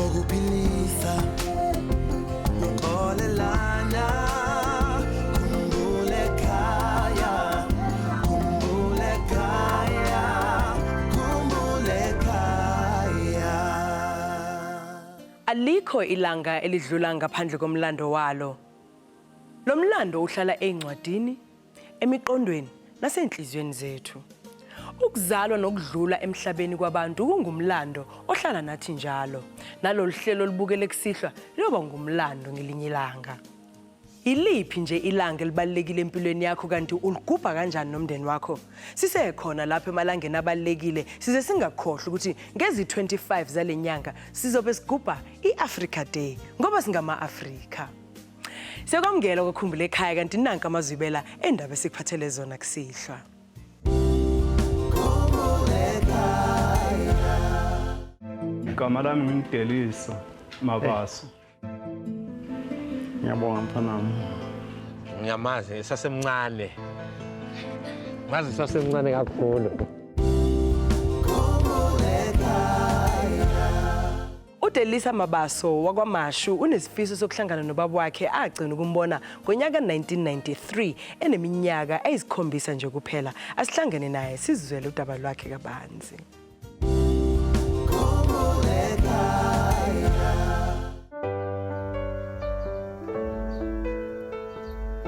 ngokuphilisa uxolelana Khumbul'ekhaya Khumbul'ekhaya Khumbul'ekhaya. Alikho ilanga elidlula ngaphandle komlando walo. Lo mlando uhlala ezincwadini, emiqondweni nasenhliziyweni zethu. Ukuzalwa nokudlula emhlabeni kwabantu kungumlando ohlala nathi njalo. Nalolu hlelo olubukele kusihlwa loba ngumlando ngelinye ilanga. Iliphi nje ilanga elibalekile empilweni yakho kanti uligubha kanjani nomndeni wakho? Sisekhona lapho emalangeni abalekile size singakhohlwa ukuthi ngezi 25 zalenyanga sizobe sigubha iAfrica Day ngoba singama-Afrika. Siyakwamukela Khumbul'ekhaya kanti nanka amazwibela endaba esikuphathele zona kusihlwa. Igama lami ngingidelisa Mabaso. Ngiyabonga mfanami. Ngiyamazi sasemncane. Mazi sasemncane kakhulu. Udelisa Mabaso wakwaMashu unesifiso sokuhlangana nobaba wakhe agcina ukumbona ngonyaka 1993 eneminyaka eyisikhombisa nje kuphela. Asihlangene naye sizizwele udaba lwakhe kabanzi.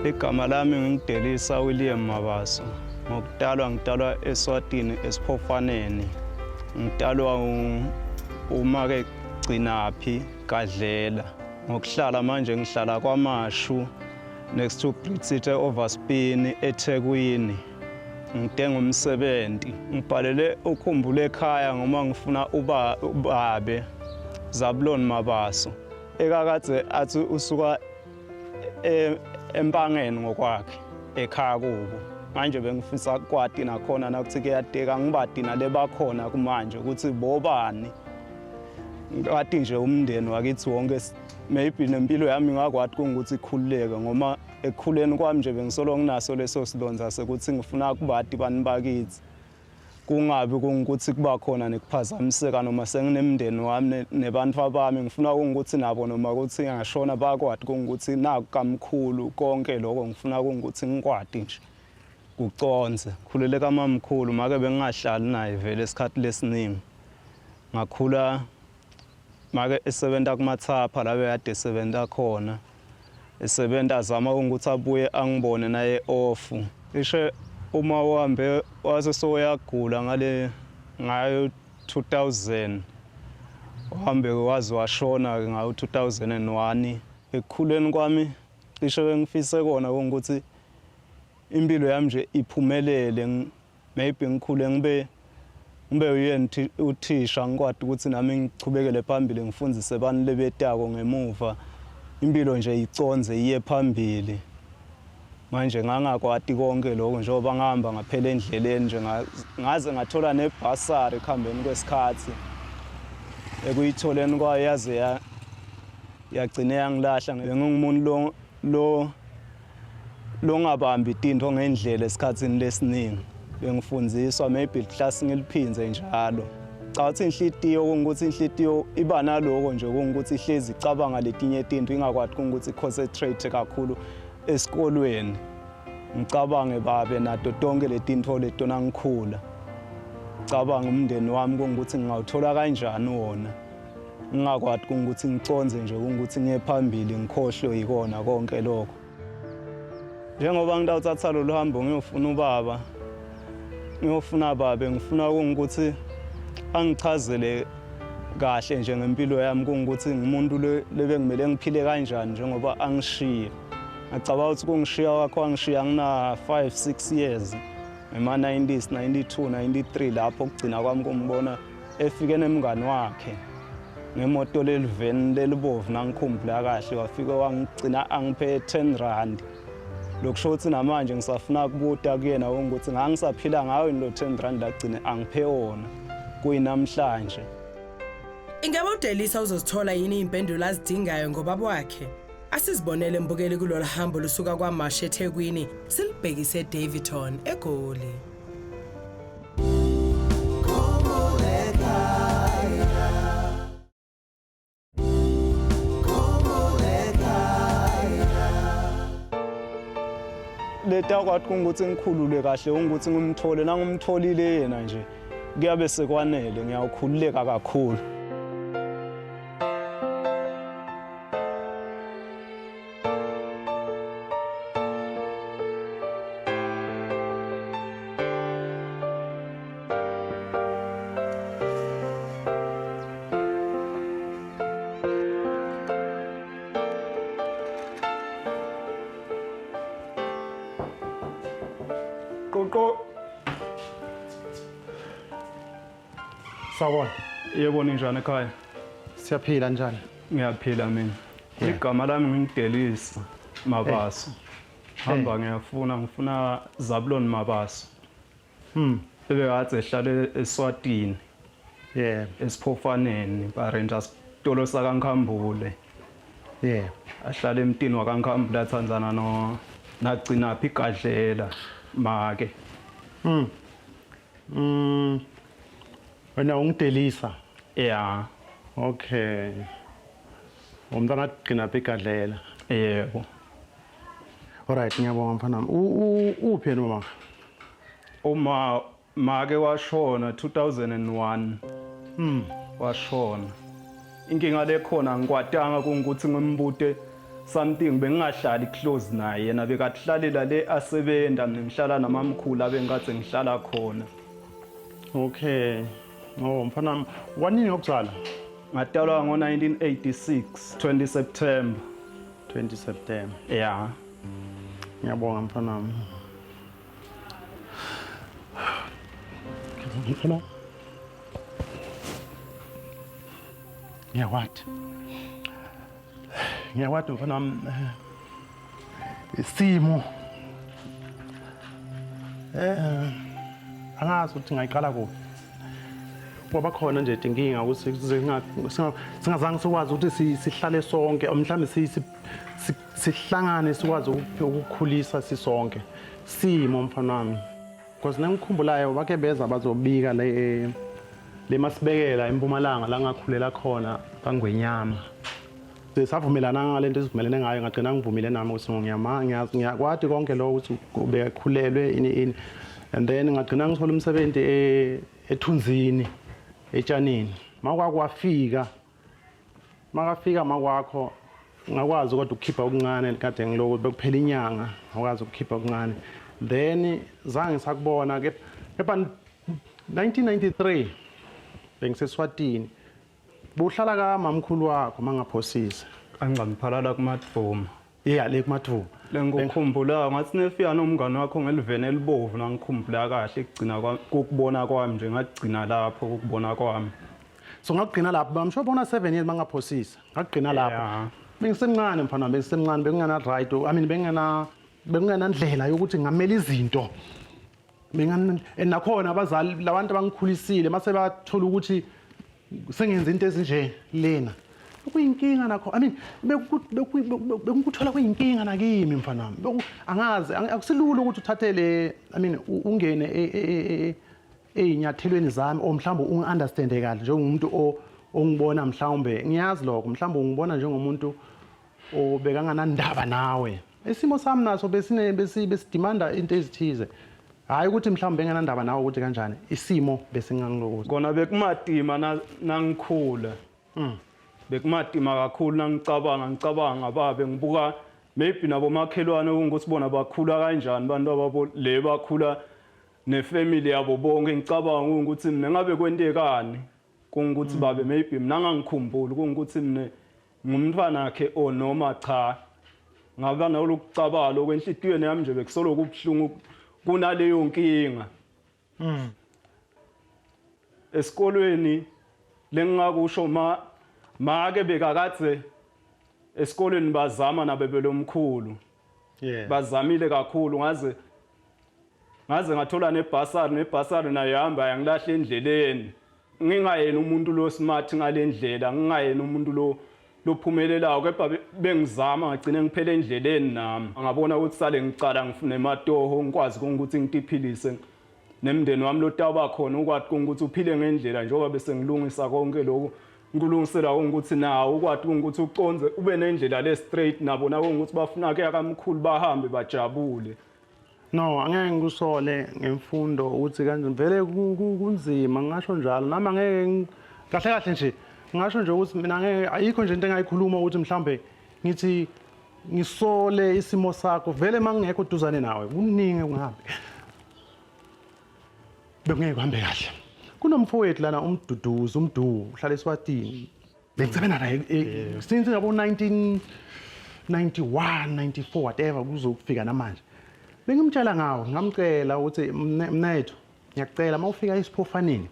Igama lami ngingidelisa William Mabaso. Ngidalwa eSwatini esiphofaneni. Ngidalwa umake Gcinaphi Kadlela. Ngokuhlala manje ngihlala kwaMashu next to Bridge City Overspin eThekwini. Ngidinga umsebenzi. Ngibhalele Khumbul'ekhaya ngoba ngifuna ubabe Zabulon Mabaso. Ekakade athi usuka empangeni ngokwakhe ekhaya kubo. Manje bengifisa kwati nakhona nakuthi kuyadeka ngibadi nale bakhona kumanje ukuthi bobani. Ngathi nje umndeni wakithi wonke maybe nempilo yami ngakwati kungukuthi ikhululeke ngoba ekukhuleni kwami nje bengisolo nginaso leso silonza sekuthi ngifuna kubadi bani bakithi. Kungabi kungukuthi kuba khona nekuphazamiseka noma senginemndeni wami nebantu abami ngifuna kungukuthi nabo noma ukuthi ngashona bakwati kungukuthi naku kamkhulu konke lokho ngifuna kungukuthi ngikwati nje kuconze khulele kamamkhulu make bengingahlali naye vele esikhathi lesiningi ngakhula make esebenza kumathapha la bekade esebenza khona esebenza azama ukuthi abuye angibone naye off ishe uma uhambe wase soyagula ngayo 2000 uhambe wazi washona ngayo 2001 ekukhuleni kwami cishe bengifise kona ukuthi impilo yami nje iphumelele maybe ngikhule ngibe uyena uthisha ngikwadi ukuthi nami ngichubekele phambili ngifundise abantu lebetako ngemuva impilo nje iconze iye phambili. Manje ngangakwati konke lokho njengoba ngihamba ngaphela endleleni nje ngaze ngathola nebhasari ekhambeni kwesikhathi ekuyitholeni kwayo yaze yagcina yangilahla ngingumuntu lo ngabambi izinto ngendlela esikhatsini lesiningi bengifundiswa maybe class ngiliphinze njalo. Cha uthi inhlitiyo kungukuthi inhlitiyo iba naloko nje kungukuthi ihlezi icabanga letinye izinto ingakwati kungukuthi concentrate kakhulu esikolweni. Ngicabange babe nato tonke letinto letona ngikhula. Cabanga umndeni wami kungukuthi ngawuthola kanjani wona. Ngingakwati kungukuthi ngiconze nje kungukuthi ngiye phambili ngikhohlwe yikona konke lokho. Njengoba ngidawuthatha lo hambo ngiyofuna ubaba. Ngiyofuna babe ngifuna kungukuthi angichazele kahle nje ngempilo yami kungukuthi ngumuntu lebengimele ngiphile kanjani njengoba angishiya. Ngicabanga ukuthi kungishiya wakho angishiya ngina 5-6 years ema 90s 92 93 lapho kugcina kwami kumbona efike nemngani wakhe ngemoto leliveni lelibovu nangikhumbula kahle wafike wangigcina angiphe 10 rand. Lokusho ukuthi namanje ngisafuna kubuta kuyena ukuthi ngangisaphila ngayo lo 10 rand lagcine angiphe wona kuyinamhlanje. Ingabe uDelisa uzozithola yini impendulo azidingayo ngobaba wakhe? Asizibonele embukeli kulolu hambo lusuka kwaMashu eThekwini silibhekise eDaveyton eGoli. leta kwathi ukuthi ngikhulule kahle ukuthi ngimthole nangimtholile yena nje kuyabe sekwanele ngiyawukhululeka kakhulu. Qoqo. Sawubona. Yebo ninjani ekhaya? Siyaphila njani? Ngiyaphila mina. Igama lami ngingidelisa Mabaso. Hamba ngifuna Zabulon Mabaso. Ebekade ehlala eSwatini. Yeah. Esiphofaneni ba Rangers tolo sakaNkhambule. Yeah. Ahlala emtini wakaNkhambule athandzana no nagcina phi igadlela make. Wena ungidelisa. Yeah. Okay. Umntana agcina phi igadlela. Yebo. Alright, ngiyabonga mfana. Uphi yena mama? Uma make washona 2001. Washona. Inkinga lekhona ngikwatanga ukuthi ngimbute something bengingahlali close naye yena bekahlalela le asebenda ngihlala namamkhulu abengathi ngihlala khona. Okay. Oh mfana, wanini yokuzala? Ngatalwa ngo1986 20 September. 20 September. Yeah. Ngiyabonga mfana. Mfana. Ngiyawati mfana isimo angazi ukuthi ngayiqala kuphi. Ngoba khona nje inkinga ukuthi singazange sikwazi ukuthi sihlale sonke mhlawumbe sihlangane sikwazi ukukhulisa sisonke. Simo mfana wami. Because nangikhumbulayo bake beza bazobika le masibekela eMpumalanga la ngakhulela khona bangwenyama. Savumelana ngalento esivumelene ngayo ngagcina ngivumile nami ukuthi ngiyakwati konke lokho ukuthi ubekhulelwe ini and then ngagcina ngithola umsebenzi eThunzini etshanini. Makwakwafika makwakho ngakwazi kodwa ukukhipha okuncane kade ngiloko bekuphela inyanga ngakwazi ukukhipha okuncane. Then zange sakubona kepha 1993 bengiseswatini. Buhlala ka mamkhulu wakho mangaphosisa. Angangiphalala kuMathuma. Yeah, le kuMathuma. Lengikukhumbula ngathi nefika nomngane wakho ngelivene elibovu nangikhumbula kahle ekugcina kokubona kwami nje ngagcina lapho kokubona kwami. So ngagcina lapho bamsho bona 7 years mangaphosisa. Ngagcina lapho. Bengisemncane mfana bengisemncane bengena right. I mean bengena ndlela yokuthi ngamela izinto. Nakhona abazali labantu abangikhulisile mase bathola ukuthi sengenza into ezinje lena kuyinkinga nakho. I mean bekuthola kuyinkinga nakimi mfana wami. Angazi akusilula ukuthi uthathele I mean ungene einyathelweni zami o mhlawumbe ungiunderstande kahle njengomuntu ongibona mhlawumbe ngiyazi lokho mhlawumbe ungibona njengomuntu obekanganandaba nawe. Isimo sami naso besidimanda into ezithize. Hayi ukuthi mhlawumbe bengenandaba nawe ukuthi kanjani isimo bese ngangilokuza. Kona bekumadima nangikhula. Bekumadima kakhulu ngicabanga babe ngibuka maybe nabo makhelwane ukuthi bona bakhula kanjani abantu ababo le bakhula nefamily yabo bonke ngicabanga ukuthi mina ngabe kwentekani kungukuthi babe maybe mina ngangikhumbula kungukuthi mina ngumntwana wakhe o noma cha. Ngaba nalokucabala lokwenhlitiyweni yami nje bekusolo kubhlungu kunaleyo nkinga. Esikolweni lengingakusho make bekakathe esikolweni bazama nabebelomkhulu. Yeah. Bazamile kakhulu ngaze ngathola nebhasari nayo yahamba yangilahle endleleni. Ngingayena umuntu lo smart ngale ndlela, ngingayena umuntu lophumelelayo kepha bengizama ngagcina ngiphele endleleni nami. Ngabona ukuthi sale ngicala ngifune ematoho ngikwazi ukuthi ngitiphilise nemndeni wami lotaba khona ukwathi ukuthi uphile ngendlela njengoba bese ngilungisa konke lokho ngikulungisela ukuthi nawo ukwathi ukuthi uconze ube nendlela le straight nabo nabo ukuthi bafuna ke akamkhulu bahambe bajabule. No, angeke ngikusole ngemfundo ukuthi kanje vele kunzima ngisho njalo nami angeke kahle kahle nje ngisho nje ukuthi mina ngeke ayikho nje into engayikhuluma ukuthi mhlambe ngithi ngisole isimo sakho vele mangekho duzane nawe kuningi ungahambi bekungeke kuhambe kahle kunomfowethu lana umduduzi umdu uhlala eSwatini bengisebenza naye since ngabo 1991 94 whatever kuzofika namanje bengimtshela ngawo ngamcela ukuthi mnethu ngiyacela mawufika eSiphofaneni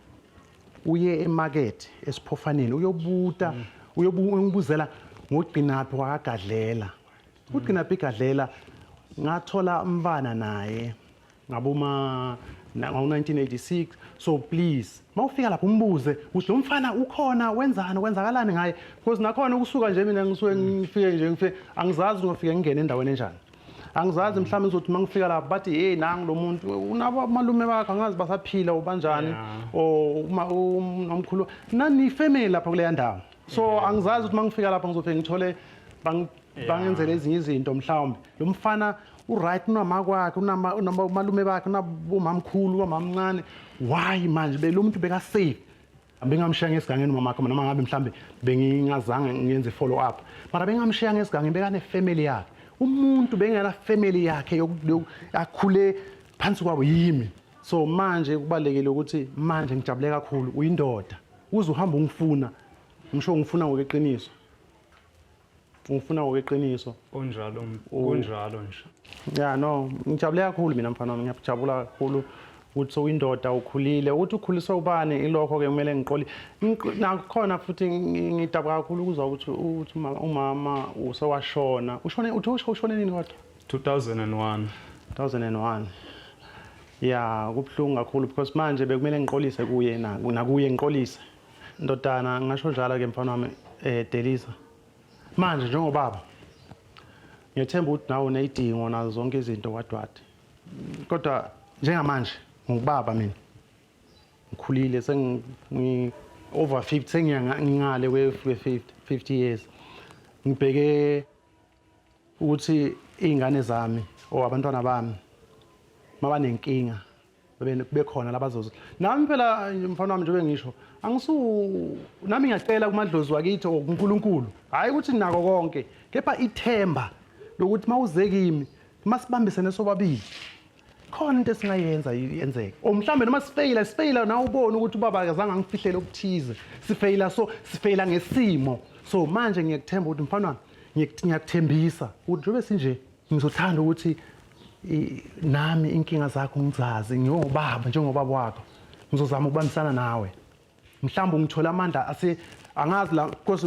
uye emarket eSiphofaneni uyobuta uyobuzela ngogqinaphi wakagadlela ugqinaphi igadlela ngathola umfana naye ngaboma 1986 so please mawufika lapho umbuze ukuthi lo mfana ukhona wenzani kwenzakalani ngaye because nakhona ukusuka nje mina ngisuke ngifike nje angizazi ngofika ngene endaweni enjani angizazi mhlawumbe ngizothi mangifika lapha bathi hey nangu lo muntu unabo amalume bakhe angazi basaphila ubanjani umkhulu nani family lapha kule ndawo so angizazi ukuthi mangifika lapha ngizofika ngithole bangenzele ezinye izinto mhlawumbe lo mfana uright unama kwakhe unamalume bakhe unabomamkhulu umamncane why manje lo muntu beka safe bengamshiya ngesigangeni mama wakhe noma ngabe mhlambe bengingazange ngiyenze follow up mara bengamshiya ngesigangeni bekane family yakhe umuntu bengena family yakhe akhule phansi kwabo yimi so manje kubalekile ukuthi manje ngijabule kakhulu uyindoda uze uhamba ungifuna ngisho ngifuna ngokweqiniso ungifuna ngokweqiniso kunjalo nje yeah no ngijabule kakhulu mina mfana wami ngiyajabula kakhulu ukuthi uyindoda ukhulile uthi ukhuliswa ubani ilokho ke kumele ngiqoli nakhona futhi ngidaba kakhulu ukuzwa ukuthi umama usewashona ushone nini kodwa 2001 yeah kubhlungu kakhulu because manje bekumele ngiqolise kuye nakuye ngiqolise ndodana ngisho njalo ke mfana wami Delisa manje njengobaba ngiyethemba ukuthi nawe unezidingo nazo zonke izinto kwadwade kodwa njengamanje ngubaba mina ngikhulile sengi over 50 sengiyangale we 50 years ngibheke ukuthi izingane zami abantwana bami mabanenkinga bebe khona labazozo nami phela mfana wami njengoba ngisho nami ngiyacela kumadlozi wakithi uNkulunkulu hayi ukuthi nako konke kepha ithemba lokuthi mawuze kimi masibambisene sobabili khona into esingayenza yenzeke mhlambe noma sifeyila nawe ubone ukuthi ubaba akazange angifihlele okuthize sifeyila ngesimo so manje ngiyakuthemba ukuthi mfana wami ngiyakuthembisa ukuthi njobe sinje ngizothanda ukuthi nami inkinga zakho ngizazi njengobaba wakho ngizozama ukubambisana nawe mhlawumbe ngithola amandla angazi la because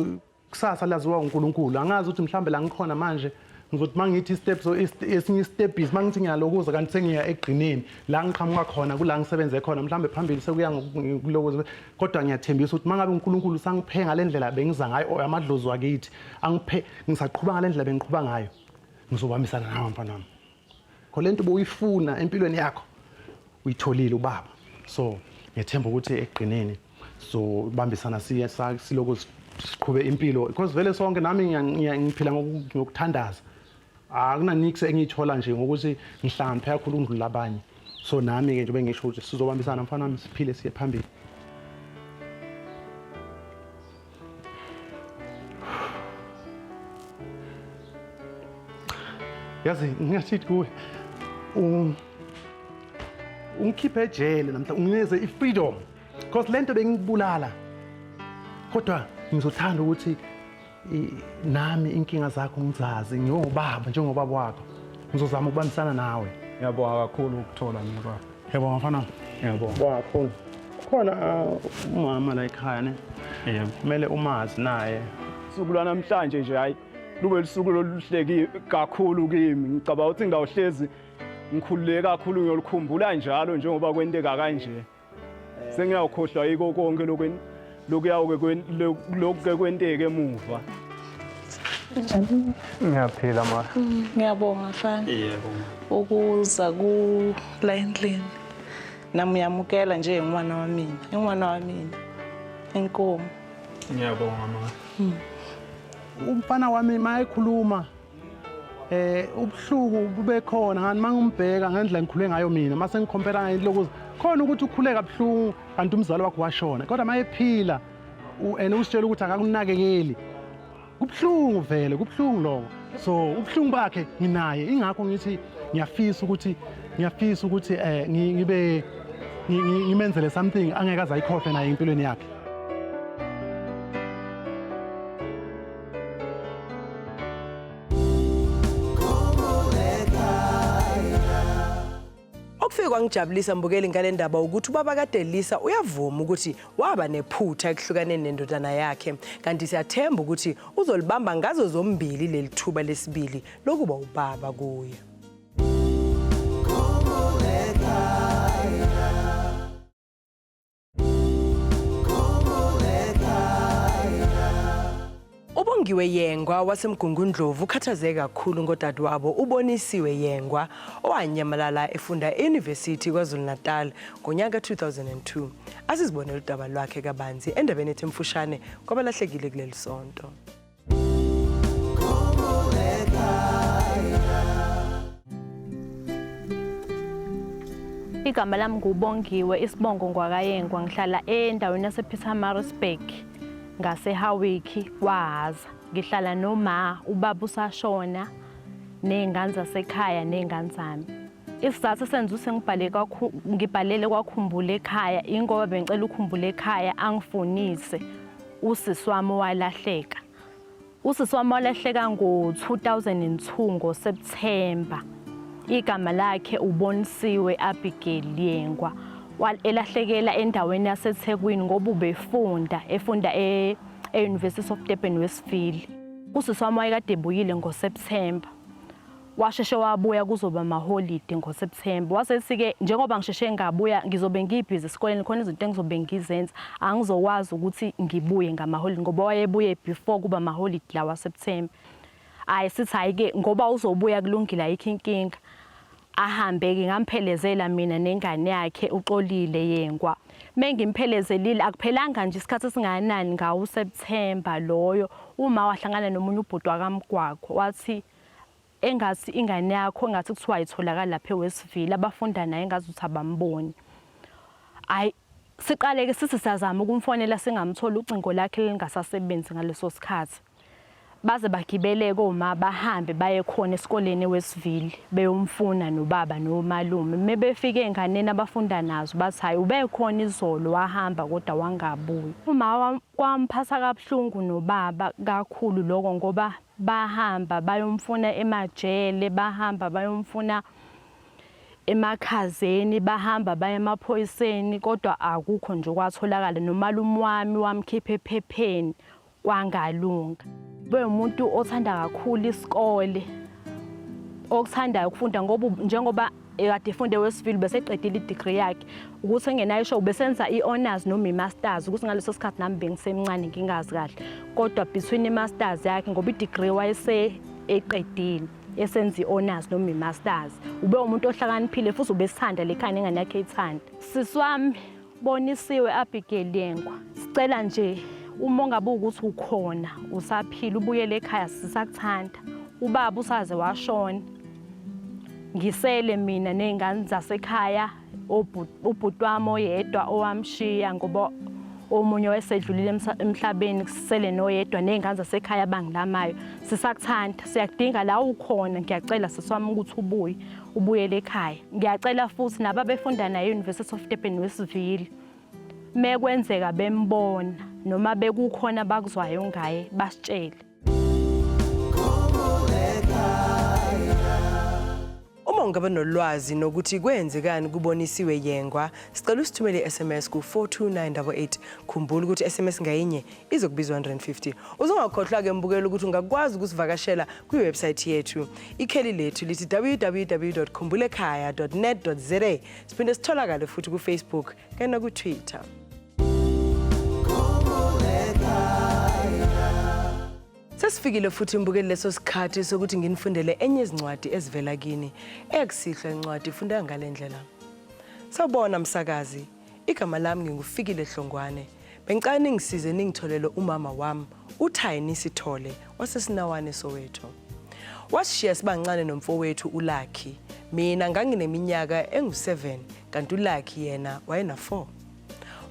kusasa laziwa uNkulunkulu angazi ukuthi mhlawumbe la ngikhona manje ngizothi mangithi steps esinye step is mangithi ngiyalokuza kanti sengiya egqineni la ngiqhamuka khona kula ngisebenze khona mhlawumbe phambili sekuya ngokulokuza kodwa ngiyathembisa ukuthi mangabe uNkulunkulu sangiphe ngalendlela bengiza ngayo amadlozi wakithi angiphe ngisaqhubeka ngalendlela bengiqhubeka ngayo ngizobambisana nawe mfana wami kolento boyifuna empilweni yakho uyitholile ubaba so ngiyethemba ukuthi egqineni so ubambisana siloko siqhube impilo because vele sonke nami ngiphila ngokuthandaza akunaniksi engiyithola nje ngokuthi ngihlakaniphe kakhulu undlula abanye so nami ke njengoba ngisho ukuthi sizobambisana mfana wami siphile siye phambili yazi ngiyathi kuwe ungikhiphe ejele namhla ungineze ifreedom because lento bengibulala kodwa ngizothanda ukuthi nami inkinga zakho ngizazi njengobaba wakho ngizozama ukubambisana nawe ngiyabonga kakhulu ukuthola mina yabonga mfana ngiyabonga kakhulu khona umama la ekhaya ne kumele umazi naye usuku lwanamhlanje nje hayi lube lisuku loluhleki kakhulu kimi ngicabanga ukuthi ngawuhlezi ngikhululeke kakhulu ngiyolukhumbula njalo njengoba kwenteka kanje sengiyawukhohlwa yiko konke lokuyawuke kwenteke emuva ngiyaphila ma ngiyabonga mfana ukuza kula endlini nami uyamukela nje ingwana wamina enkomo ngiyabonga ma umfana wami mayekhuluma ubuhluku bube khona ngani mangimbheka ngendlela ngikhule ngayo mina mase ngikompare ngelokuthi khona ukuthi ukhule kabuhlungu kanti umzali wakhe washona kodwa mayephila usitshela ukuthi akakunakekeli kubuhlungu vele kubuhlungu lokho so ubuhlungu bakhe nginaye ingakho ngithi ngiyafisa ukuthi ngibe ngimenzele something angeke azayikhohle naye empilweni yakhe. Okufike kwangijabulisa mbukeli ngale ndaba ukuthi ubaba kaDelisa uyavuma ukuthi waba nephutha ekuhlukaneni nendodana yakhe kanti siyathemba ukuthi uzolibamba ngazo zombili leli thuba lesibili lokuba ubaba kuye. Ubongiwe Yengwa wasemgungundlovu ukhathazeke kakhulu ngodadewabo uBonisiwe Yengwa owanyamalala efunda e-University kwaZulu-Natal ngonyaka 2002. Asizibonele udaba lwakhe kabanzi endabeni ethi mfushane kwabalahlekile kuleli sonto. Igama lami ngubongiwe isibongo ngwakayengwa ngihlala endaweni yasePietermaritzburg ngaseHawiki kwahaza ngihlala noma ubaba usashona nezingane zasekhaya nezingane zami. Isizathu senza ukuthi ngibhalele kwaKhumbul'ekhaya ingoba bengicela uKhumbul'ekhaya angifunise usisi wami walahleka. Usisi wami walahleka ngo-2002 ngoSeptember. Igama lakhe uBonisiwe Abigail Yengwa. Elahlekela endaweni yaseThekwini ngoba ubefunda e-University of Durban Westville. Usisi wami wayekade ebuyile ngoSeptember. Washeshe wabuya kuzoba amaholide ngoSeptember. Wasethi-ke njengoba ngisheshe ngabuya ngizobe ngibhizi esikoleni khona izinto engizobe ngizenza angizokwazi ukuthi ngibuye ngamaholide ngoba wayebuye before kuba amaholide la waSeptember. Sithi hayi-ke ngoba uzobuya kulungile ayikho inkinga. Ahambe-ke ngamphelezela mina nengane yakhe uXolile Yengwa. Mengimpelezelile akuphelanga nje isikhathi esinganani ngawo-September loyo uma wahlangana nomunye ubhuti wakamgwaqo wathi engathi ingane yakho engathi kuthiwa ayitholakala lapha eWestville abafunda naye engathi uthi abamboni. Siqale-ke sithi siyazama ukumfonela singamtholi ucingo lakhe lingasasebenzi ngaleso sikhathi. Baze bagibeleke oma bahambe baye khona esikoleni eWestville beyomfuna nobaba nomalume. Mebefike enganeni abafunda nazo bathi hayi ubekhona izolo wahamba kodwa wangabuyi. Uma kwamphatha kabuhlungu nobaba kakhulu lokho ngoba bahamba bayomfuna emajele, bahamba bayomfuna emakhazeni, bahamba baye emaphoyiseni kodwa akukho nje kwatholakala. Nomalume wami wamkhipha ephepheni kwangalunga. Umuntu othanda kakhulu isikole okuthanda ukufunda ngoba njengoba ekade efunda eWestville beseqedile i-degree yakhe ukuthi engenayo show besenza i-honors noma i-masters ukuthi ngaleso sikhathi nami bengisemncane ngingazi kahle kodwa between i-masters yakhe ngoba i-degree wayese eqedile esenza i-honors noma i-masters umuntu ohlakaniphile futhi ubesithanda lekhaya nengane yakhe ethanda. Sisi wami Bonisiwe Abigail Yengwa sicela nje uma ngabe ukuthi ukhona usaphila ubuyele ekhaya sisakuthanda. Ubaba usaze washona ngisele mina nezingane zasekhaya ubhuti wami oyedwa owamshiya ngoba omunye wayesedlulile emhlabeni kusele noyedwa nezingane zasekhaya bangilamayo. Sisakuthanda siyakudinga la ukhona ngiyacela sisi wami ukuthi ubuyele ekhaya. Ngiyacela futhi nabo befunda naye e-University of Durban Westville mekwenzeka bembona noma bekukhona bakuzwayo ngaye basitshele. Uma ungaba nolwazi nokuthi kwenzekani kuBonisiwe Yengwa sicela usithumele i-SMS ku42988. Khumbula ukuthi i-SMS ngayinye izokubizwa 150. Uzongakhohlwa-ke mbukela ukuthi ungakwazi ukusivakashela kwiwebsite yethu. Ikheli lethu lithi www.khumbul'ekhaya.net.za. Siphinde sitholakale futhi kuFacebook kanye nakuTwitter. Sesifikile futhi mbukeli leso sikhathi sokuthi nginifundele enye izincwadi ezivela kini ekusihlwa incwadi ifunda ngalendlela. Sawubona msakazi, igama lami nginguFikile Hlongwane. Bengicela ningisize ningitholele umama wami uThayini Sithole wasesinawane Soweto. Wasishiya sibancane nomfowethu uLucky. Mina ngangineminyaka engu7 kanti uLucky yena wayena4.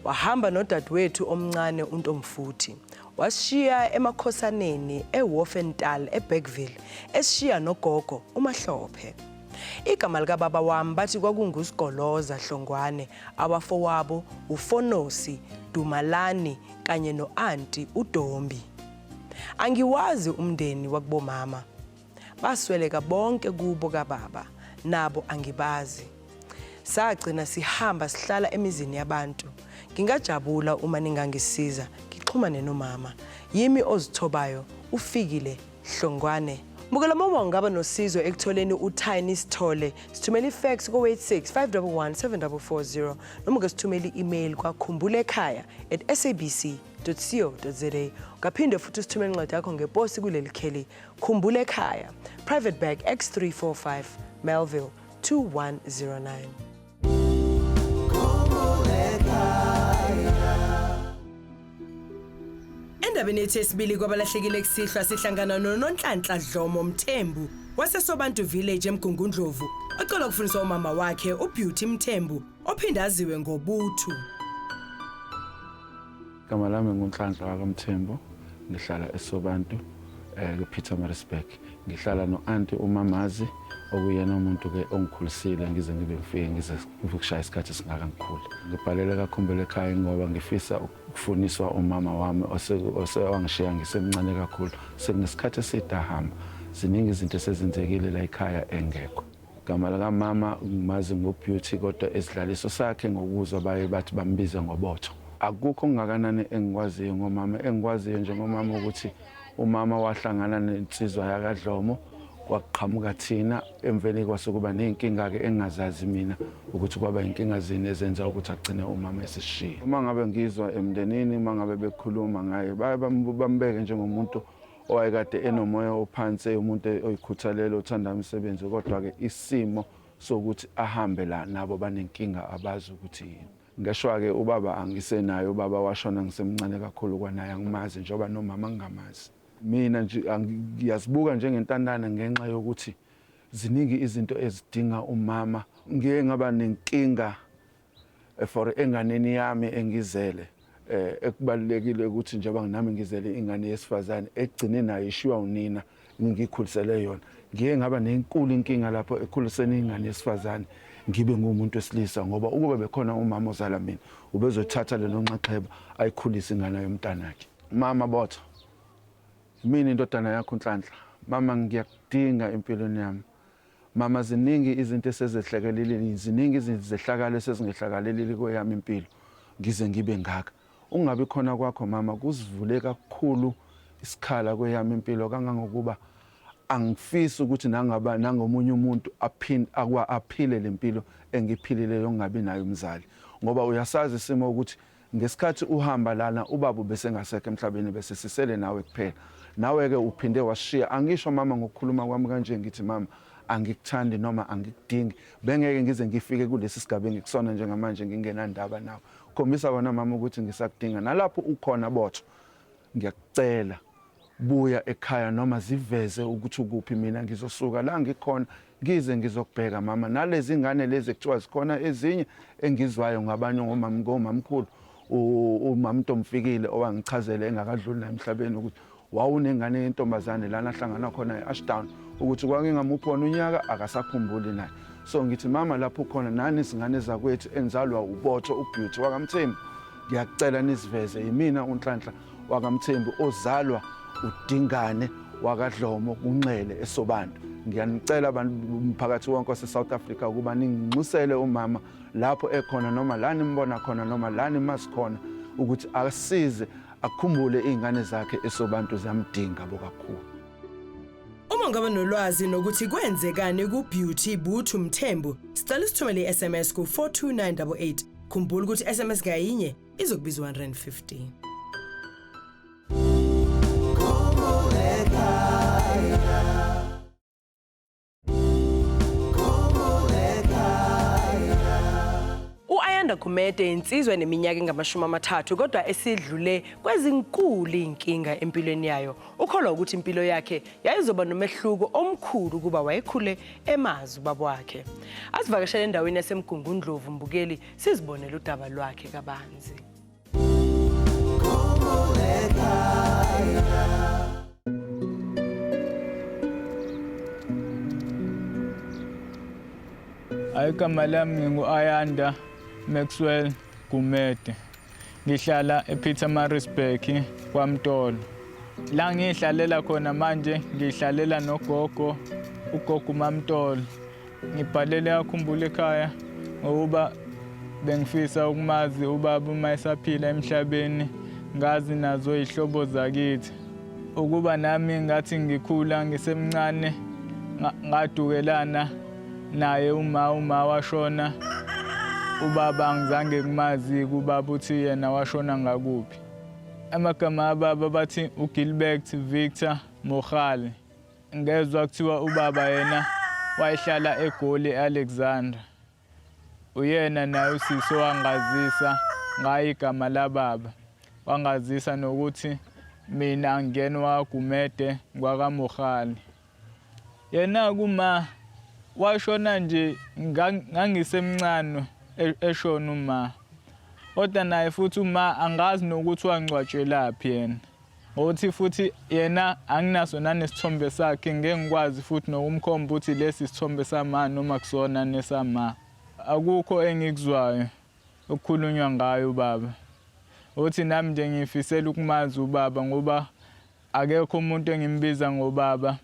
Wahamba nodadewethu omncane uNtomfuthi. Wasishiya emakhosaneni eWolfental eBergville esishiya nogogo uMahlophe. Igama lika baba wami bathi kwakunguSigoloza Hlongwane, abafowabo uFonosi, Dumalani kanye noanti uDombi. Angiwazi umndeni wakubomama. Basweleka bonke kubo kababa, nabo angibazi. Sagcina sihamba sihlala emizini yabantu. Ngingajabula uma ningangisiza ngixhumane nomama. Yimi ozithobayo ufikile Hlongwane. Mukela mama ungaba nosizo ekutholeni uTiny Sithole. Sithumela ifax ko86 511 7440 noma ke sithumela i-email kwa khumbul'ekhaya@sabc.co.za. Ukaphinde futhi sithumele incwadi yakho ngeposi kuleli kheli Khumbul'ekhaya, Private Bag X345 Melville 2109. Endabeni yethu yesibili kwabalahlekile kusihlwa sihlangana noNonhlanhla Dlomo Mthembu waseSobantu Village eMgungundlovu ocela ukufundisa umama wakhe uBeauty Mthembu ophinda aziwe ngobuthu. Igama lami nguNhlanhla kaMthembu, ngihlala eSobantu ePietermaritzburg. Ngihlala noanti uMamazi okuyena umuntu ke ongikhulisile ngize ngibe ngifike ngize ukushaya isikhathi singakangikhulu. Ngibhalele kaKhumbul'ekhaya ngoba ngifisa ukufuniswa umama wami osewangishiya ngisemncane kakhulu. Sekunesikhathi esidahamba. Ziningi izinto esezenzekile la ekhaya engekho. Igama lika mama ngimazi ngoBeauty kodwa esidlaliso sakhe ngokuzwa baye bathi bambize ngobotho. Akukho kungakanani engikwaziyo ngomama, engikwaziyo njengomama ukuthi umama wahlangana nensizwa yakaDlomo kwaqhamuka thina emveni kwasekuba nenkinga ke engazazi mina ukuthi kwaba inkinga zini ezenza ukuthi agcine umama esishiya. Uma ngabe ngizwa emndenini uma ngabe bekhuluma ngaye bambeke njengomuntu owayekade enomoya ophansi, umuntu oyikhuthalele othanda umsebenzi, kodwa ke isimo sokuthi ahambe la nabo banenkinga abazi ukuthi yini. Ngeshwa ke ubaba angisenayo, ubaba washona ngisemncane kakhulu kwanaye angimazi njengoba nomama ngingamazi. Mina nje ngiyazibuka njengentandana ngenxa yokuthi ziningi izinto ezidinga umama. Ngike ngaba nenkinga for enganeni yami engizele, ekubalekile ukuthi njengoba nami ngizele ingane yesifazane egcine nayo ishiwa unina ngikhulisele yona. Ngike ngaba nenkulu inkinga lapho ekhuliseni ingane yesifazane ngibe ngumuntu wesilisa, ngoba ukube bekhona umama ozala mina ubezothatha lelo nxaxheba ayikhulisa ingane yomntanakhe. Mama Botho, mina indodana yakho Nhlanhla, mama ngiyakudinga empilweni yami. Mama, ziningi izinto esezehlekelelile, ziningi izinto zehlakalo esezingehlakalelile kweyami impilo ngize ngibe ngaka. Ungabi khona kwakho mama kusivule kakhulu isikhala kweyami impilo kangangokuba angifisi ukuthi nangomunye umuntu aphile lempilo engiphilile yongabi nayo umzali, ngoba uyasazi isimo ukuthi ngesikhathi uhamba lana ubaba besengasekho emhlabeni bese sisele nawe kuphela. Nawe ke uphinde washiya. Angisho mama ngokukhuluma kwami kanje ngithi mama angikuthandi noma angikudingi, bengeke ngize ngifike kulesi sigaba engikusona njengamanje ngingenandaba nawe. Khombisa kona mama ukuthi ngisakudinga. Nalapho ukhona Botho, ngiyakucela buya ekhaya noma ziveze ukuthi ukuphi, mina ngizosuka la ngikhona ngize ngizokubheka mama. Nalezi ingane lezi ekuthiwa zikhona ezinye engizwayo ngabanye ngomamkhulu, umama Ntomfikile owangichazela engakadluli la emhlabeni ukuthi wawunengane yentombazane lana ahlangana khona eAshdown ukuthi kwakungamuphi wona unyaka akasakhumbuli naye. So ngithi mama lapho khona nani izingane zakwethu enzalwa uBotho uBeauty wakaMthembu, ngiyakucela nisiveze yimina uNhlanhla wakaMthembu ozalwa uDingane wakaDlomo kunxele eSobantu. Ngiyanicela umphakathi wonke waseSouth Africa ukuba ninginxusele umama lapho ekhona noma la nimbona khona noma la nimasikhona ukuthi asize akhumbule izingane zakhe eSobantu zamdinga bokakhulu. Uma ngaba nolwazi nokuthi kwenzekani kuBeauty Buthu Mthembu, sicela sithumele iSMS ku 42988. Khumbula ukuthi iSMS ngayinye izokubiza 150. Khumete insizwa neminyaka engama-30 kodwa esidlule kwezinkulu inkinga empilweni yayo. Ukholwa ukuthi impilo yakhe yayizoba nomehluko omkhulu kuba wayekhule emazi ubaba wakhe. Asivakashele endaweni yaseMgungundlovu Mbukeli sizibonele udaba lwakhe kabanzi. Igama lami ngingu-Ayanda Maxwell Gumede. Ngihlala ePietermaritzburg kwaMtolo. La ngihlalela khona manje ngihlalela nogogo, ugogo uMamtolo. Ngibhalele Khumbul'ekhaya ngoba bengifisa ukumazi ubaba uma esaphila emhlabeni, ngazi nazo izihlobo zakithi. Ukuba nami ngathi ngikhula ngisemncane ngadukelana naye uma washona. Ubaba angizange ngimazi kubaba uthi yena washona ngakuphi. Amagama ababa bathi uGilbert Victor Mogali. Ngezwe kuthiwa ubaba yena wayehlala eGoli Alexander. Uyena naye uSiso wangazisa ngaye igama lababa. Wangazisa nokuthi mina ngenwa Gumede kwakaMogali. Yena kuma washona nje ngangisemncane eshona uma. Kodwa naye futhi uma angazi nokuthi wangcwatshelaphi yena. Ngokuthi futhi yena anginaso nanesithombe sakhe ngeke ngikwazi futhi nokumkhomba ukuthi lesi isithombe sama noma kusona nesama. Akukho engikuzwayo ukukhulunywa ngayo ubaba. Uthi nami nje ngifisela ukumazi ubaba ngoba akekho umuntu engimbiza ngobaba.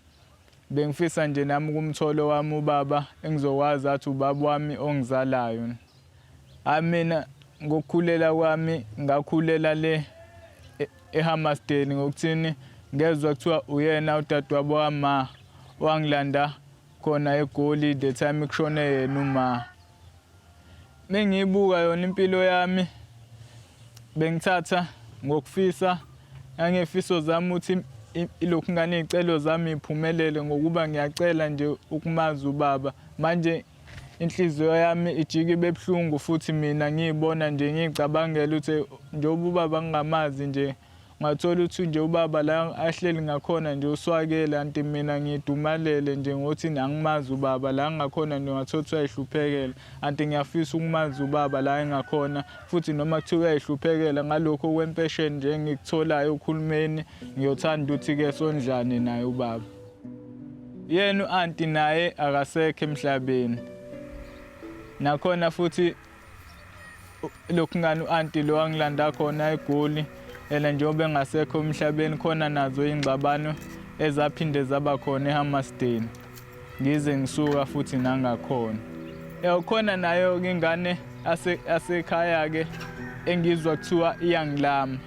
Bengifisa nje nami kumtholo wami ubaba engizokwazi athi ubaba wami ongizalayo. Mina ngokukhulela kwami ngakhulela le eHammersdale ngokuthini ngezwe kuthiwa uyena udadewabo wama wangilanda khona eGoli the time kushone yena uma. Mengibuka yona impilo yami bengithatha ngokufisa angefiso zami uthi ilokhu ngane icelo zami iphumelele ngokuba ngiyacela nje ukumazi ubaba. Manje inhliziyo yami ijike ibebhlungu futhi mina ngiyibona nje ngicabangela ukuthi njengoba ubaba ngingamazi nje ngathola ukuthi nje ubaba la ahleli ngakhona nje uswakela anti mina ngidumalele nje ngokuthi angimazi ubaba la ngakhona nje ngathola ukuthi ayihluphekela anti ngiyafisa ukumazi ubaba la engakhona futhi noma kuthiwa ayihluphekela ngalokho kwempesheni nje ngikutholayo ukhulumeni ngiyothanda ukuthi ke sondlane naye ubaba. Yena anti naye akasekho emhlabeni. Nakhona futhi lokhu ngani u-anti lo wangilanda khona eGoli ela njengoba engasekho emhlabeni khona nazo ingxabano ezaphinde zaba khona eHammersdale. Ngize ngisuka futhi nangakhona. Khona nayo ingane asekhaya ke engizwa kuthiwa iyangilama.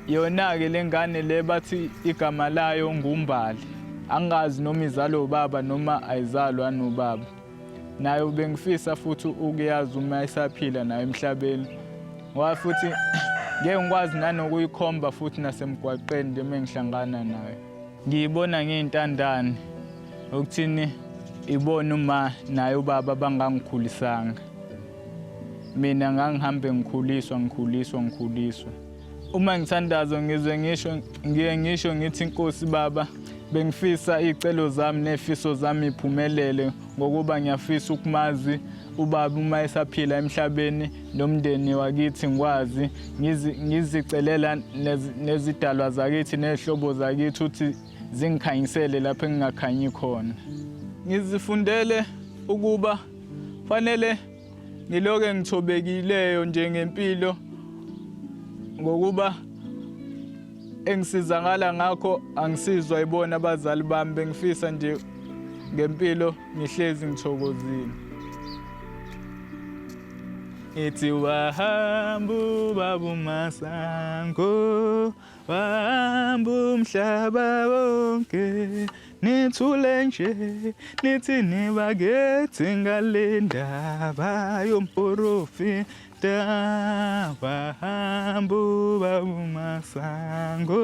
Yona-ke le ngane le bathi igama layo nguMbali. Angazi noma izalo ubaba noma ayizalwa nobaba. Nayo bengifisa futhi ukuyazi uma esaphila naye emhlabeni. Ngoba futhi ngeke ngikwazi nanokuyikhomba futhi nasemgwaqeni nje mengihlangana naye. Ngiyibona ngiyintandane ukuthini ibona uma naye ubaba bangangikhulisanga. Mina ngangihambe ngikhuliswa. Uma ngithandazo ngisho ngithi Nkosi Baba bengifisa icelo zami nefiso zami iphumelele ngokuba ngiyafisa ukumazi ubaba uma esaphila emhlabeni nomndeni wakithi ngikwazi ngizicelela nezidalwa zakithi nezihlobo zakithi ukuthi zingikhanyisele lapho engingakhanyi khona. Ngizifundele ukuba fanele ngiloke ngithobekileyo nje ngempilo ngokuba engisizakala ngakho angisizwa ibona abazali bami bengifisa nje ngempilo ngihlezi ngithokozile. Ithi wahamba ubaba uMasango wahamba umhlaba wonke nithule nje nithi nibakethi ngale ndaba yomprofita wahamba ubaba uMasango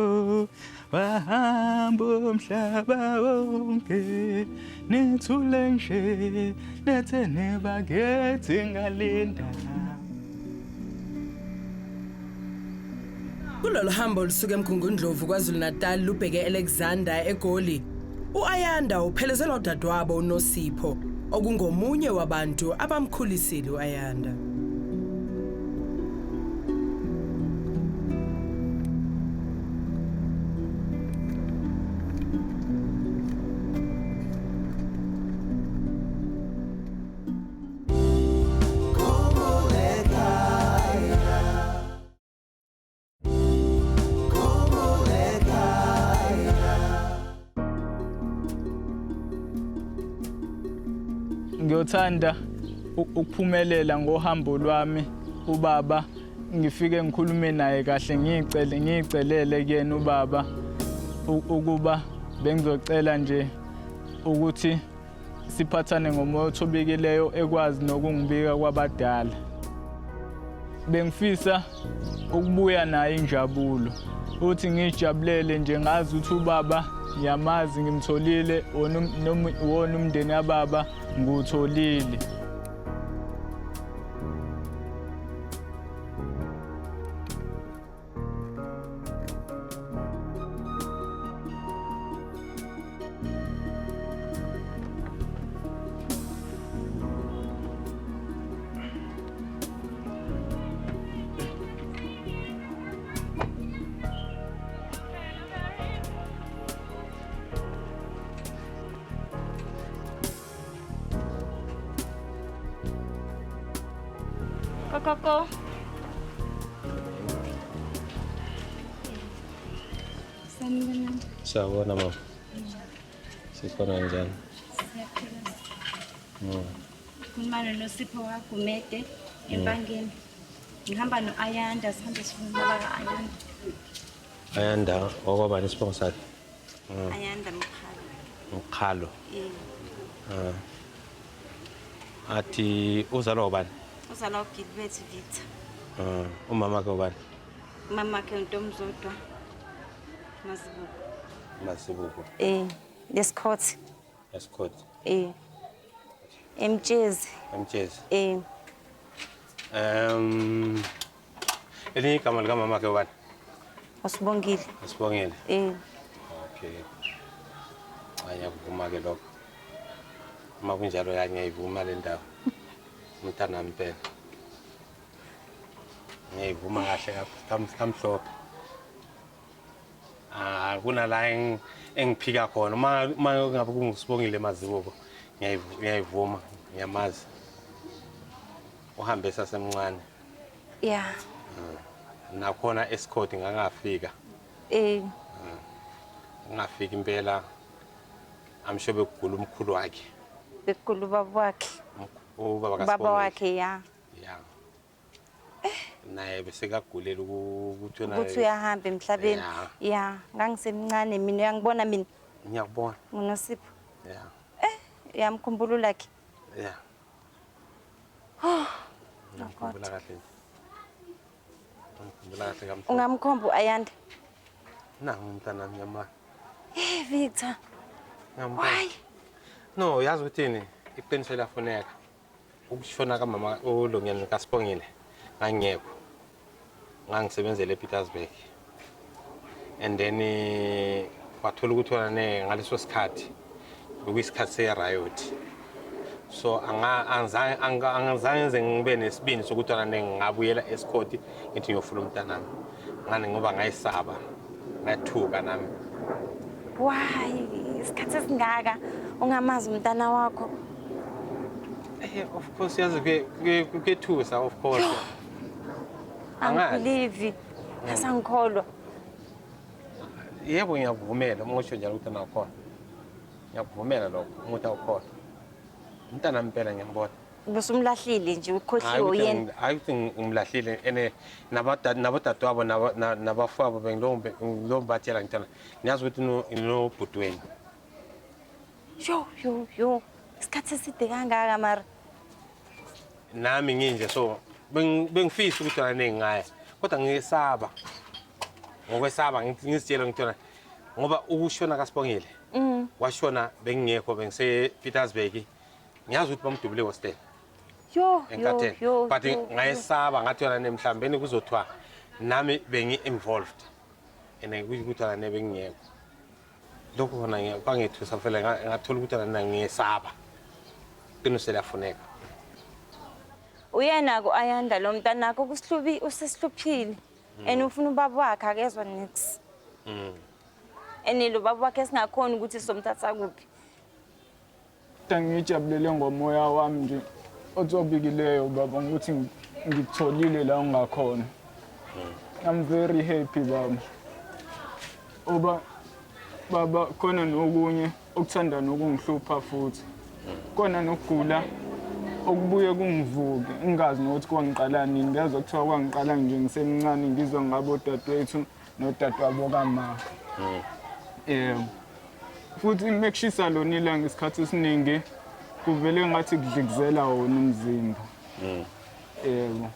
wahamba umhlaba wonke nithule nje nithi nibakethi ngale ndaba Kulolu hambo olusuka eMkhungundlovu KwaZulu-Natal lubheke Alexander eGoli, uAyanda uphelezelwa udadewabo uNosipho, okungomunye wabantu abamkhulisile uAyanda. Ngiyothanda ukuphumelela ngohambo lwami ubaba ngifike ngikhulume naye kahle ngicelele kuyena ubaba ukuba bengizocela nje ukuthi siphathane ngomoya othobekileyo ekwazi nokungibika kwabadala. Bengifisa ukubuya naye injabulo uthi ngijabulele nje ngazi ukuthi ubaba ngiyamazi ngimtholile wona umndeni kababa ngutholile. Koko. Sanibona. Sawubona mama. Sikhona njani? Sikhuluma noSipho waGumede empangeni. Ngihamba noAyanda sihambe sifuna Ayanda. Ayanda okwabani isibongo sakhe? Ayanda Mkhalo. Athi uzalwa ubani? Uzalwa uGilbert Victor. Umama ke ubani? Mama ke uNtomzodwa Masibuko. Lesikhothi. Lesikhothi. Emtshezi. Elinye igama likamama ke ubani? Usibongile. Okay. Ayakuvuma ke lokho. Uma kunjalo ngiyayivuma le ndawo. Umntana mpela. Ngiyivuma kahle kamhlophe. Kunala engiphika khona uma ngabe kungisibongile Mazibuko ngiyayivuma ngiyamazi. Uhambe sasemncane. Yeah. Nakhona escort ngangafika. Ngafika impela amshobe ukugula umkhulu wakhe. Bekulu baba wakhe. Baba wakhe ya. Yeah. Naye bese kagulela ukuthi uyahamba emhlabeni. Yeah, ngangisemncane mina uyangibona mina. Ngiyakubona. UNosipho. Yeah. Uyamkhumbula lakhe. Yeah. Ngiyakhumbula kahle. Ungamkhomba uAyanda? Umntana ngiyama. Victor. Why? No, yazi ukuthini iqiniso lafuneka. Ukushona kamama uLongeni kaSibongile ngangekho. Ngangisebenzele ePietersburg. And then wathola ukuthi wona ngaleso sikhathi bekuyisikhathi se-riot. So angizange ngibe nesibindi sokuthi wona ngingabuyela escort ngithi ngiyofuna umntanami. Ngani ngoba ngayisaba. Ngathuka nami. Why? Isikhathi esingaka ungamazi umntana wakho? Of course yazi kuyethusa of course. Angibelieve. Asangikholwa. Yebo ngiyakuvumela umusho njalo ukuthi nakhona. Ngiyakuvumela lokho umuntu awukhona. Umntana mpela ngiyambona. Busumlahlile nje ukhohliwe yena. I think ngimlahlile ene nabodadewabo nabafabo bengilombatshela ngitana. Niyazi ukuthi no bhutweni. Yo. Isikhathi eside kangaka mara. Nami nginje so bengifisa ukuthi wena ngingaya. Kodwa ngiyesaba. Ngokwesaba ngisitshela ngitona ngoba ukushona kaSibongile. Washona bengingekho bengise Petersburg. Ngiyazi ukuthi bamdubule hostel. Yo. But ngayesaba ngathi wena nemhlambeni kuzothwa nami bengi-involved and ukuthi wena bengingekho lokho khona kwangithusa vele ngathola ukuthi wena ngiyesaba qinisele yafuneka Uyena-ko ayanda lo mntanakho kusihlubi usesihluphile and ufuna ubaba wakhe akezwa nix. And lo baba wakhe esingakhona ukuthi somthatha kuphi. Ngijabulele ngomoya wami nje othobikileyo baba ukuthi ngitholile la ungakhona. I'm very happy baba. Baba khona nokunye okuthanda nokungihlupha futhi. Khona nokugula okubuye kungivuke ngingazi nokuthi kwangiqala nini ngezwe kuthiwa kwangiqala nje ngisemncane ngizwa ngabo dadewethu nodadewabo kama. Futhi mekushisa lona ilanga isikhathi esiningi kuvele ngathi kudlikizela wona umzimba. Yebo.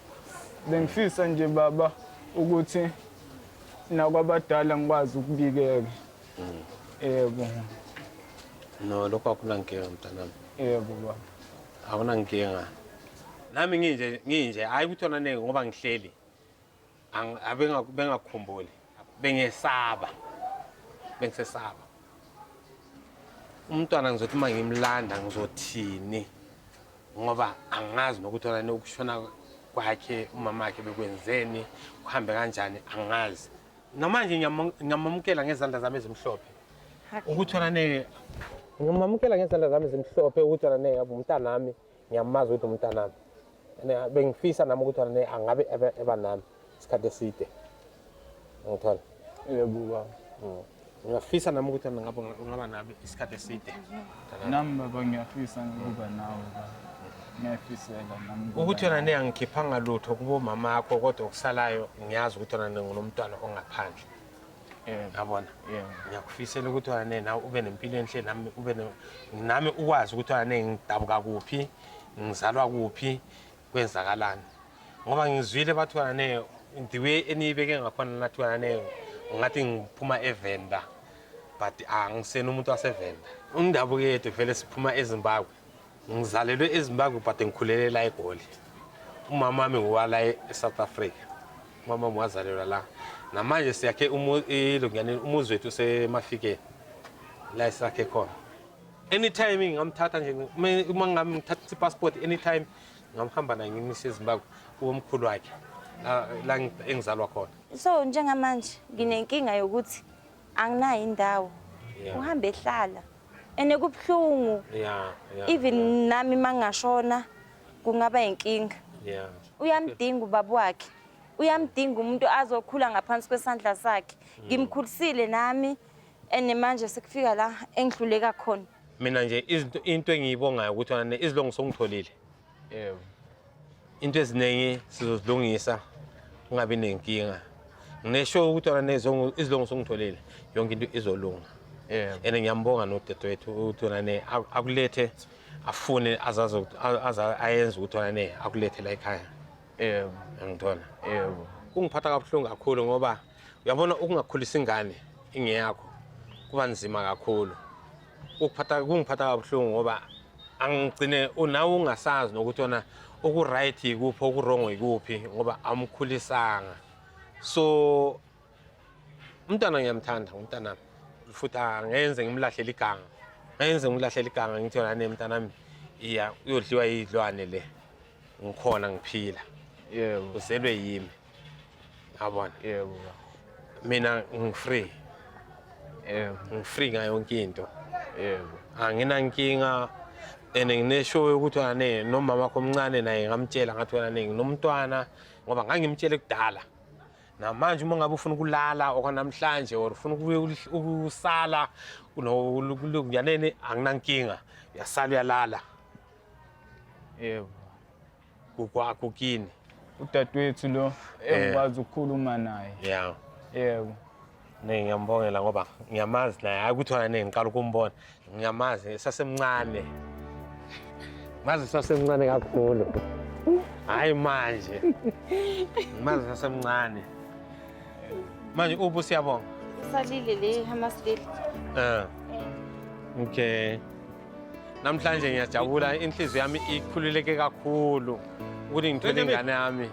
Bengifisa nje baba ukuthi nakwabadala ngikwazi ukubikeka. Yebo. No lokho akunankinga mntanami. Yebo baba. Awunankinga. Nami nginje hayi ukuthi wona ngoba ngihleli bengakhumbuli bengesaba umntwana ngizothi uma ngimlanda ngizothini ngoba angazi nokuthi wona ukushona kwakhe umama wakhe bekwenzeni kuhambe kanjani angazi namanje ngiyamamukela ngezandla zami ezimhlophe ukuthi wona ngiyamamukela ngezandla zami ezimhlophe ukuthi wona yabo umntana nami ngiyamazi ukuthi umntana nami bengifisa nami ukuthi wona angabe eba nami isikhathi eside ngithola yebo baba ngiyafisa nami ukuthi ngaba nabe isikhathi eside nami baba ngiyafisa ukuba nawe baba ngiyafisela nami ukuthi wena angikhiphanga lutho kubo mama akho kodwa okusalayo ngiyazi ukuthi wena ngunomntwana ongaphandle yabona ngiyakufisela ukuthi wena nawe ube nempilo enhle nami nami ukwazi ukuthi wena ngidabuka kuphi ngizalwa kuphi kwenzakalani ngoba ngizwile bathi wena the way enibeke ngakhona nathi wena ngathi ngiphuma eVenda but angisena umuntu waseVenda undabuke yethu vele siphuma eZimbabwe ngizalelwe eZimbabwe but ngikhulele la eGoli umama wami ngowala eSouth Africa umama wami wazalelwa la namanje siyakhe umuzi wethu semafikeni la esakhe khona anytime ngamthatha nje uma ngamthatha ipassport anytime ngamhamba naye ngimisa eZimbabwe umkhulu wakhe la engizalwa khona. So njengamanje nginenkinga yokuthi anginayo indawo uhambe ehlala ene kubhlungu even nami mangashona kungaba inkinga uyamdinga ubaba wakhe uyamdinga umuntu azokhula ngaphansi kwesandla sakhe ngimkhulisile nami ene manje sekufika la engidluleka khona mina nje into engiyibongayo ukuthi wena izilongo songitholile into eziningi sizozilungisa ungabi nenkinga nginesho ukuthi wena izilongo songitholile yonke into izolunga ene ngiyambonga nodadewethu ukuthi wena akulethe afune ayenze ukuthi wena akulethe la ekhaya ngithola kungiphatha kabuhlungu kakhulu ngoba uyabona ukungakhulisa ingane ingeyakho kuba nzima kakhulu kungiphatha kabuhlungu ngoba angigcine unawe ungasazi nokuthi wona okuright ikuphi okurong ikuphi ngoba amkhulisanga so umntana ngiyamthanda umntana futhi angenze ngimlahlela iganga ngithi wena umntanami iya uyodliwa yidlwane le ngikhona ngiphila uzelwe yimi yabona mina ngifree ngifree ngayo yonke into anginankinga ene nginesho ukuthi wena nomama wakho omncane naye ngamtshela ngathi wena nginomntwana ngoba ngangimtshele kudala namanje uma ngabe ufuna ukulala okwanamhlanje or ufuna ukusala uyanene anginankinga uyasala uyalala kukwakho kini udadewethu lo engikwazi ukukhuluma naye yebo ngiyambongela ngoba ngiyamazi naye hayi ukuthi wena ngiqala ukumbona ngiyamazi sasemncane sasemncane kakhulu hayi manje mazi sasemncane manje ubu siyabonga salile le hamasile okay namhlanje ngiyajabula inhliziyo yami ikhululeke kakhulu ukuthi ngithole ingane yami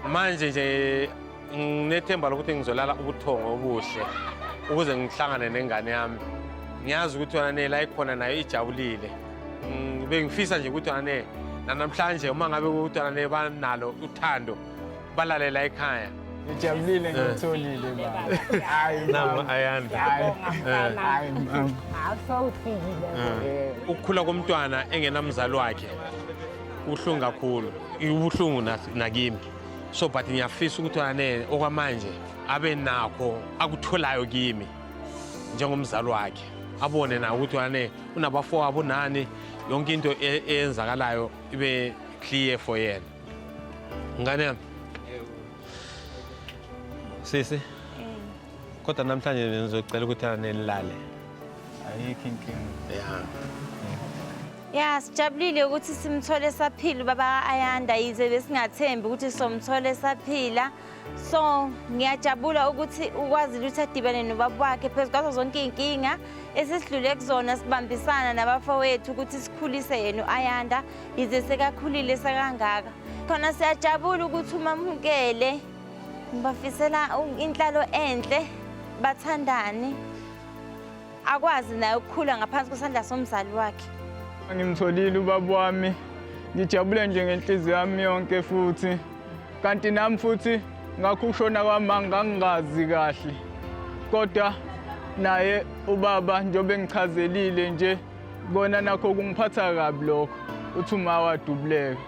manje nje nginethemba lokuthi ngizolala ubuthongo obuhle ukuze ngihlangane nengane yami. Ngiyazi ukuthi wena la ikhona nayo ijabulile. Bengifisa nje ukuthi wena namhlanje uma ngabe ukuthi wena banalo uthando balale la ekhaya. Ngijabulile ngitholile baba. Hayi Nama Ayanda. hayi mama. Ukukhula komntwana engenamzali wakhe ubuhlungu kakhulu. Ubuhlungu nakimi. So but ngiyafisa ukuthi wena okwamanje abe nakho akutholayo kimi njengomzali wakhe. Abone na ukuthi wena unabafowabo nani yonke into eyenzakalayo ibe clear for yena. Ngane yami. Sisi. Kodwa namhlanje ngizocela ukuthi nilale. Ayikho inkinga. Ya sijabulile ukuthi simthole saphila baba Ayanda yize besingathembi ukuthi somthole saphila. So ngiyajabula ukuthi ukwazi ukuthi adibane nobaba wakhe phezulu zonke inkinga esesidlule kuzona sibambisana nabafowethu ukuthi sikhulise yena uAyanda yize sekakhulile sekangaka. Khona siyajabula ukuthi umamukele ngibafisela inhlalo enhle bathandane akwazi naye ukukhula ngaphansi kwesandla somzali wakhe. Ngimtholile ubaba wami ngijabule nje ngenhliziyo yami yonke futhi kanti nami futhi ngakho ukushona kwami ngangingazi kahle kodwa naye ubaba njobe ngichazelile nje kona nakho kungiphatha kabi lokho uthi uma wadubuleka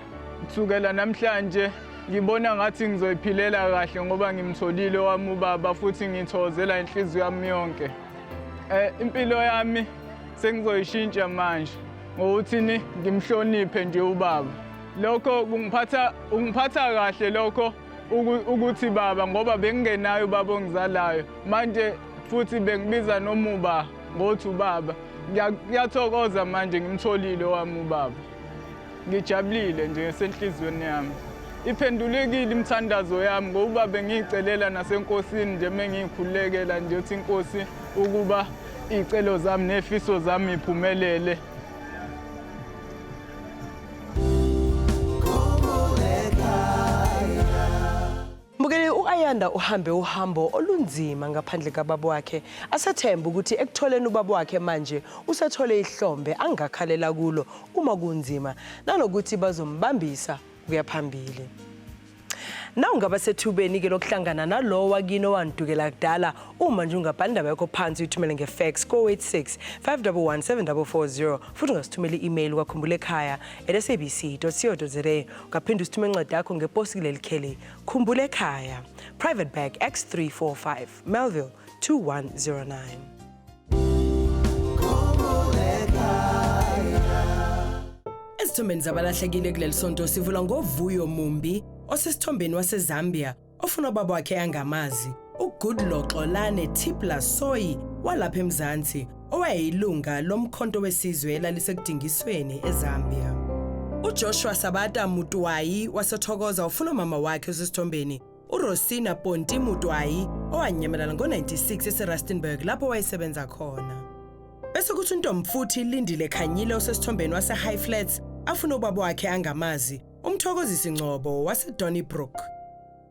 kusukela namhlanje ngibona ngathi ngizoyiphilela kahle ngoba ngimtholile wami ubaba futhi ngithozela inhliziyo yami yonke. Impilo yami sengizoyishintsha manje ngokuthi ngimhloniphe nje ubaba. Lokho kungiphatha kahle lokho ukuthi baba ngoba bengingenayo ubaba ongizalayo manje futhi bengibiza nomuba ngothi ubaba. Ngiyathokoza manje ngimtholile wami ubaba. Ngijabulile nje esenhlizweni yami. Iphendulekile imithandazo yami ngoba bengicelela nasenkosini nje mengikhulekela nje uthi inkosi ukuba icelo zami nefiso zami iphumelele. Mbukeli uAyanda uhambe uhambo olunzima ngaphandle kababa wakhe asethemba ukuthi ekutholeni ubaba wakhe manje usethole ihlombe angakhalela kulo uma kunzima nanokuthi bazombambisa kuya phambili. Na ungaba sethubeni ke lokuhlangana nalowo wakini owandukela kudala uma nje ungabhala indaba yakho phansi uyithumele ngefax ko 86 511 7440 futhi ungasithumela i-email kwa khumbul'ekhaya@sabc.co.za ungaphinda usithumele incwadi yakho ngeposi lelikheli Khumbul'ekhaya Private Bag X345 Melville 2109. Esithombeni zabalahlekile kuleli sonto sivula ngovuyo Mumbi osesithombeni waseZambia ofuna ubaba wakhe angamazi uGoodluck Xolane Tipla Soyi walapha eMzansi owayeyilunga lomkhonto wesizwe elalisekudingisweni eZambia. uJoshua Sabata Mutwayi wasethokoza ufuna mama wakhe osesithombeni uRosina Ponti Mutwayi owanyamelana ngo96 eRustenburg lapho wayesebenza khona. Bese kuthi uNtomfuthi Lindile Khanyile osesithombeni waseHigh Flats afuna ubaba wakhe angamazi umthokozisi Ngcobo waseDonnybrook.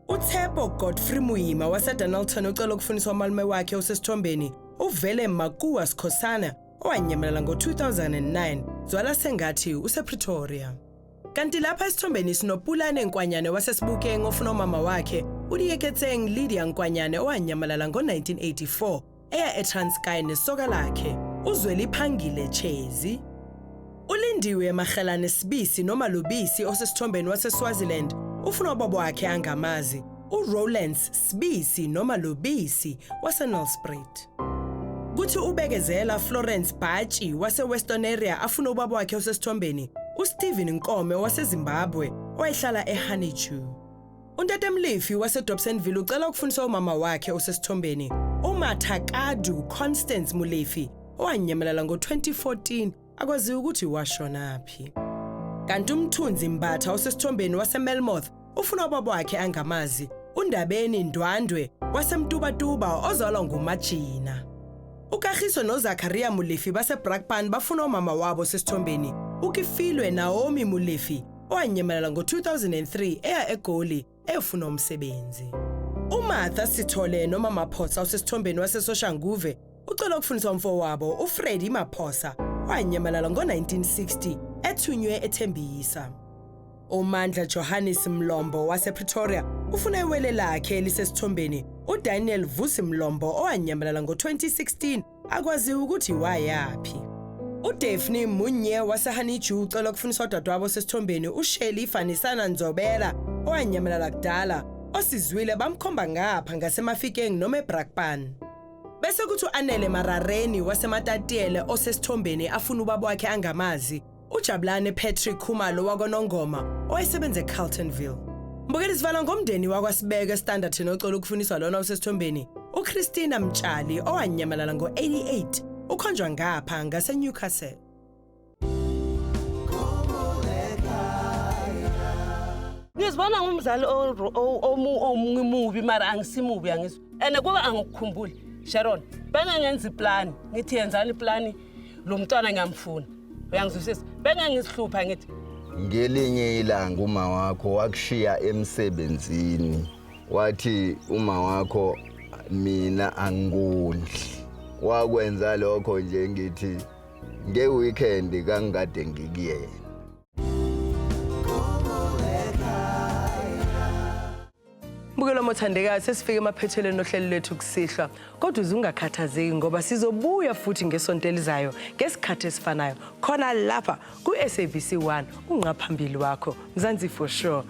uThebo Godfrey Muyima waseDonalton ucela ukufunisa umalume wakhe osesithombeni uvele Makuwa Sikhosana owanyamelana ngo2009 zwala sengathi usePretoria. Kanti lapha esithombeni sinopulane Nkwanyane wasesibukeng ofuna umama wakhe uLiyeketseng Lydia Nkwanyane owanyamalala ngo1984 eya eTranskei nesoka lakhe uzweli Phangile Chezi. uLindiwe Magelane Sibisi noma Lubisi osesithombeni waseSwaziland ufuna ubaba wakhe angamazi uRowlands Sibisi noma Lubisi waseNelspruit. Kuthi ubekezela Florence Bachi waseWestern Area afuna ubaba wakhe osesithombeni uSteven Nkome waseZimbabwe owayehlala eHoneydew. uNtatemlifi waseDobsonville ucela ukufunisa umama wakhe osesithombeni uMathakadu Constance Mulefi owanyamalala ngo2014 akwaziwa ukuthi washonaphi. Kanti uMthunzi Mbatha osesithombeni waseMelmoth ufuna ubaba wakhe angamazi uNdabeni Ndwandwe waseMtubatuba ozalwa nguMajina. uKagiso noZakaria Mulefi baseBrakpan bafuna umama wabo osesithombeni uKifilwe Naomi Mulefi owanyamalala ngo2003 eya eGoli efuna umsebenzi. uMartha Sithole noma Maphosa osesithombeni waseSoshanguve ucela ukufundiswa umfowabo uFreddy Maphosa wanyamalala ngo-1960 ethunywe eThembisa. uMandla Johannes Mlombo wasePretoria ufuna iwele lakhe elisesithombeni uDaniel Vusi Mlombo owanyamalala ngo-2016 akwazi ukuthi wayaphi. uDaphne Munye waseHaniju ucela ukufundiswa udadewabo osesithombeni uShelly Fanisana Nzobela owanyamalala kudala osizwile bamkhomba ngapha ngasemafikeng noma eBrakpan. Bese kuthi uAnele Marareni waseMatatiyele osesithombeni afuna ubaba wakhe angamazi uJabulane Patrick Khumalo wakwaNongoma owayesebenza eCarltonville. Mbukela isivala ngomndeni wakwaSibeke Standard nocela ukufundiswa lona osesithombeni uChristina Mtshali owanyamalala ngo-88 ukhonjwa ngapha ngaseNewcastle. Ngizibona ngumzali omubi mara angisimubi angizwa. Ene kuba angikukhumbuli. Sharon, bengengenza iplan, ngithi yenzani iplan lo mntwana ngiyamfuna. Uyangizwisisa? Bengengizihlupha ngithi ngelinye ilanga uma wakho wakushiya emsebenzini. Wathi uma wakho mina angikudli. Wakwenza lokho nje ngithi ngeweekend kangikade ngikuyena. Mbukelo mothandekayo sesifike emaphethelweni ohlelo lethu kusihlwa kodwa uzungakhathazeki ngoba sizobuya futhi ngesonto elizayo ngesikhathi esifanayo khona lapha ku-SABC1 unqaphambili wakho Mzansi for sure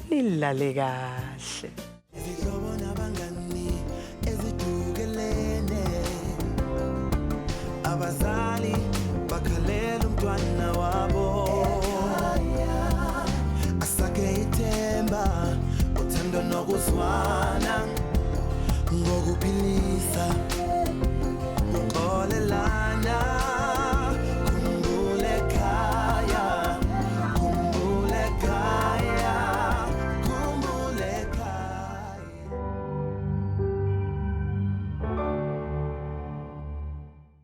nilale kahle. Izihlobo nabangani ezidukelene abazali bakhalela umntwana wabo asake ithemba uthando nokuzwana ngokuphilisa ngokolelana